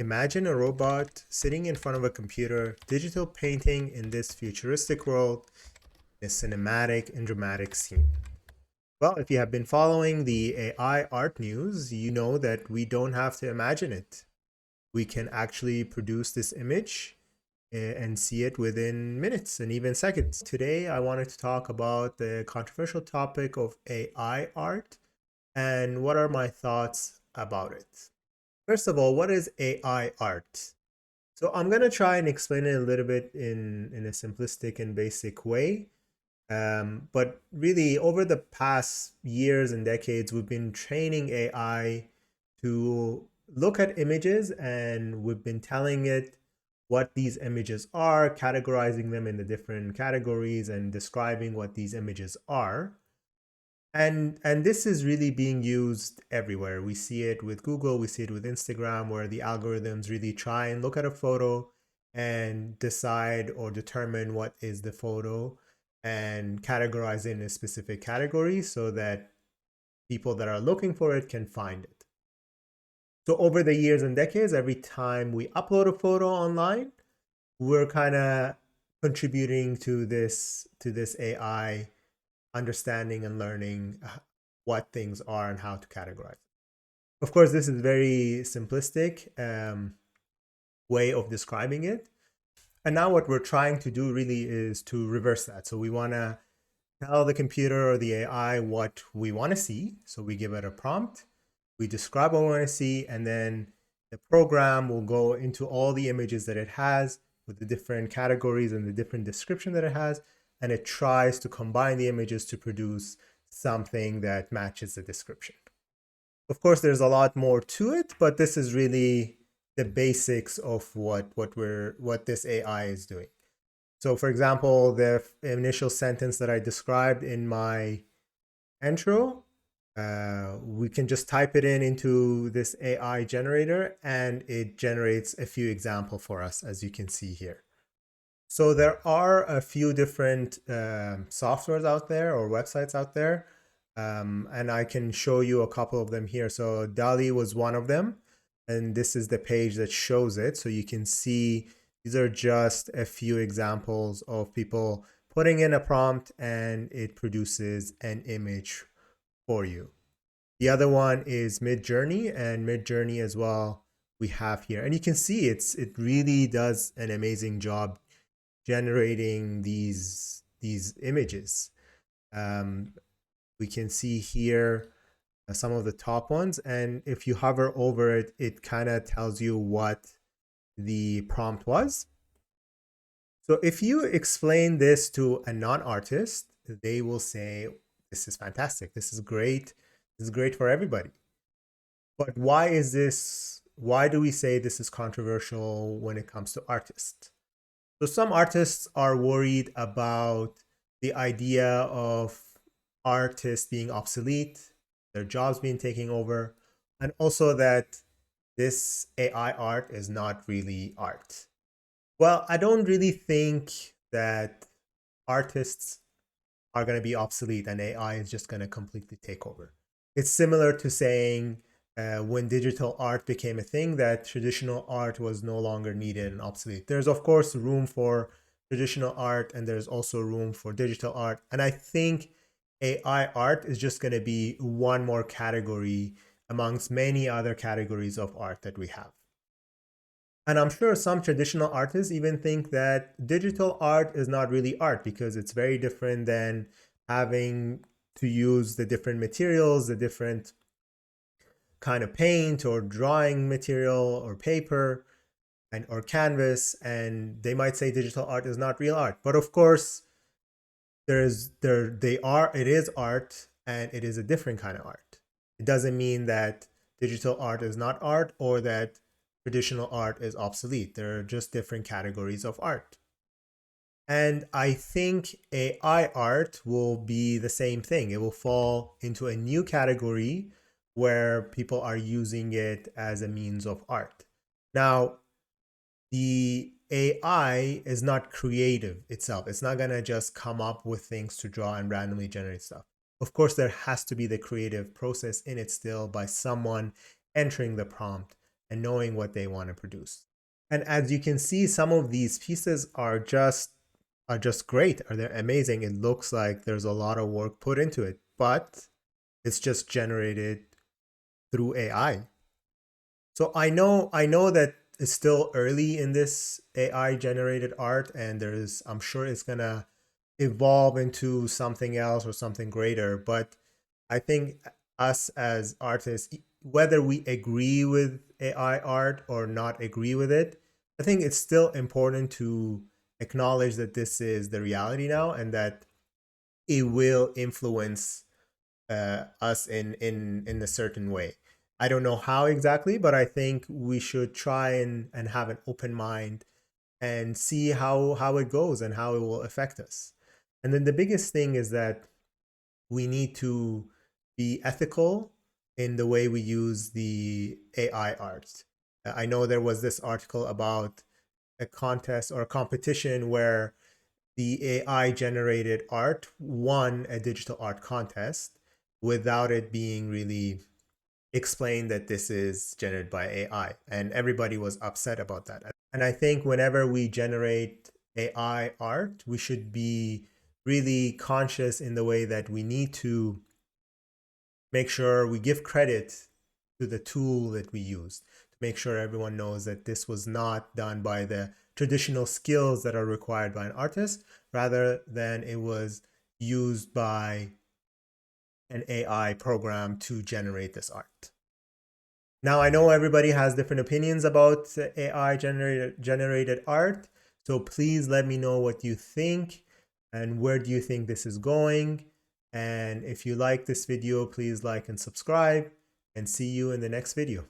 Imagine a robot sitting in front of a computer, digital painting in this futuristic world, a cinematic and dramatic scene. Well, if you have been following the AI art news, you know that we don't have to imagine it. We can actually produce this image and see it within minutes and even seconds. Today, I wanted to talk about the controversial topic of AI art and what are my thoughts about it. First of all, what is AI art? So I'm gonna try and explain it a little bit in a simplistic and basic way. But really, over the past years and decades, we've been training AI to look at images, and we've been telling it what these images are, categorizing them in the different categories, and describing what these images are. And this is really being used everywhere. We see it with Google, we see it with Instagram, where the algorithms really try and look at a photo and decide or determine what is the photo and categorize it in a specific category so that people that are looking for it can find it. So over the years and decades, every time we upload a photo online, we're kind of contributing to this AI understanding and learning what things are and how to categorize. Of course, this is very simplistic way of describing it. And now what we're trying to do really is to reverse that. So we want to tell the computer or the AI what we want to see. So we give it a prompt, we describe what we want to see, and then the program will go into all the images that it has with the different categories and the different description that it has, and it tries to combine the images to produce something that matches the description. Of course, there's a lot more to it, but this is really the basics of what this AI is doing. So, for example, the initial sentence that I described in my intro, we can just type it into this AI generator, and it generates a few examples for us, as you can see here. So there are a few different softwares out there or websites out there, and I can show you a couple of them here. So DALL-E was one of them, and this is the page that shows it. So you can see these are just a few examples of people putting in a prompt and it produces an image for you. The other one is Midjourney, and Midjourney as well we have here. And you can see it really does an amazing job generating these images. We can see here some of the top ones, and if you hover over it, it kind of tells you what the prompt was. So if you explain this to a non-artist, they will say, this is fantastic, this is great for everybody. But why do we say this is controversial when it comes to artists? So some artists are worried about the idea of artists being obsolete, their jobs being taken over, and also that this AI art is not really art. Well, I don't really think that artists are going to be obsolete and AI is just going to completely take over. It's similar to saying when digital art became a thing, that traditional art was no longer needed and obsolete. There's, of course, room for traditional art and there's also room for digital art. And I think AI art is just going to be one more category amongst many other categories of art that we have. And I'm sure some traditional artists even think that digital art is not really art because it's very different than having to use the different materials, the different kind of paint or drawing material or paper and or canvas, and they might say digital art is not real art. But of course, it is art, and it is a different kind of art. It doesn't mean that digital art is not art or that traditional art is obsolete. They're just different categories of art. And I think AI art will be the same thing. It will fall into a new category where people are using it as a means of art. Now, the AI is not creative itself. It's not going to just come up with things to draw and randomly generate stuff. Of course, there has to be the creative process in it still by someone entering the prompt and knowing what they want to produce. And as you can see, some of these pieces are just great, or they're amazing. It looks like there's a lot of work put into it, but it's just generated through AI. So I know that it's still early in this AI generated art, and I'm sure it's gonna evolve into something else or something greater. But I think us as artists, whether we agree with AI art or not agree with it, I think it's still important to acknowledge that this is the reality now, and that it will influence us in a certain way. I don't know how exactly, but I think we should try and have an open mind and see how it goes and how it will affect us. And then the biggest thing is that we need to be ethical in the way we use the AI art. I know there was this article about a contest or a competition where the AI generated art won a digital art contest without it being really explained that this is generated by AI. And everybody was upset about that. And I think whenever we generate AI art, we should be really conscious in the way that we need to make sure we give credit to the tool that we used, to make sure everyone knows that this was not done by the traditional skills that are required by an artist, rather than it was used by an AI program to generate this art. Now, I know everybody has different opinions about AI generated art, so please let me know what you think and where do you think this is going. And if you like this video, please like and subscribe, and see you in the next video.